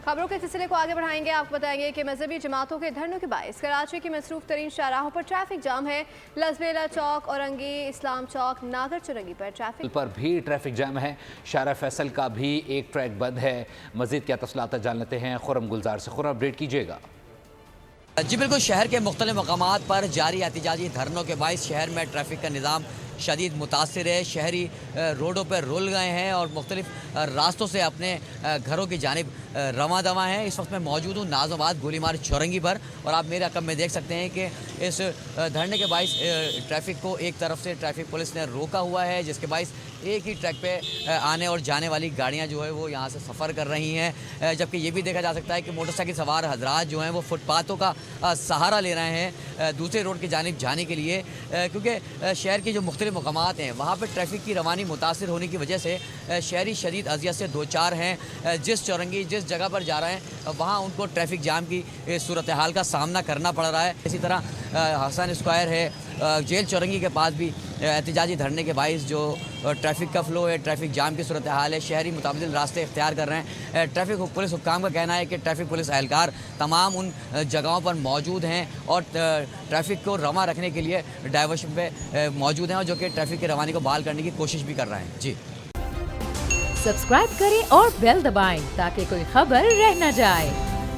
खबरों के सिलसिले को आगे बढ़ाएंगे। आपको बताएंगे कि मजहबी जमातों के धरनों के बायस कराची की मसरूफ तरीन शाहराहों पर ट्रैफिक जाम है। लसबेला चौक, औरंगी, इस्लाम चौक, नागर चुरंगी पर ट्रैफिक जाम है। शारा फैसल का भी एक ट्रैक बंद है। मजीद क्या तफसीलात जान लेते हैं खुरम गुलजार से। खुरम, अपडेट कीजिएगा। जी बिल्कुल, शहर के मुख्तलिफ मकामात पर जारी एहतजाजी धरनों के बायस शहर में ट्रैफिक का निज़ाम शदीद मुतासिर है। शहरी रोडों पर रुल गए हैं और मुख्तलिफ रास्तों से अपने घरों की जानिब रवां दवा हैं। इस वक्त मैं मौजूद हूँ नाज़ाबाद गोलीमार चौरंगी पर और आप मेरे अकब में देख सकते हैं कि इस धरने के बायस ट्रैफिक को एक तरफ से ट्रैफिक पुलिस ने रोका हुआ है, जिसके बायस एक ही ट्रैक पे आने और जाने वाली गाड़ियाँ जो है वो यहाँ से सफ़र कर रही हैं। जबकि ये भी देखा जा सकता है कि मोटरसाइकिल सवार हजरात जो हैं वो फुटपाथों का सहारा ले रहे हैं दूसरे रोड की जानिब जाने के लिए, क्योंकि शहर के जो मुख्तलिफ मकामात हैं वहाँ पर ट्रैफिक की रवानी मुतासिर होने की वजह से शहरी शदीद अजियत से दो चार हैं। जिस चौरंगी जिस जगह पर जा रहे हैं वहाँ उनको ट्रैफिक जाम की सूरत हाल का सामना करना पड़ रहा है। इसी तरह हसन स्क्वायर है, जेल चौरंगी के पास भी एहतजाजी धरने के बायस जो ट्रैफिक का फ्लो है, ट्रैफिक जाम की सूरत हाल है, शहरी मुताबिल रास्ते इख्तियार कर रहे हैं। ट्रैफिक पुलिस हुक्काम का कहना है कि ट्रैफिक पुलिस एहलकार तमाम उन जगहों पर मौजूद हैं और ट्रैफिक को रवां रखने के लिए डाइवर्शन पे मौजूद हैं और जो कि ट्रैफिक की रवानी को बहाल करने की कोशिश भी कर रहे हैं। जी सब्सक्राइब करें और बेल दबाएं ताकि कोई खबर रह न जाए।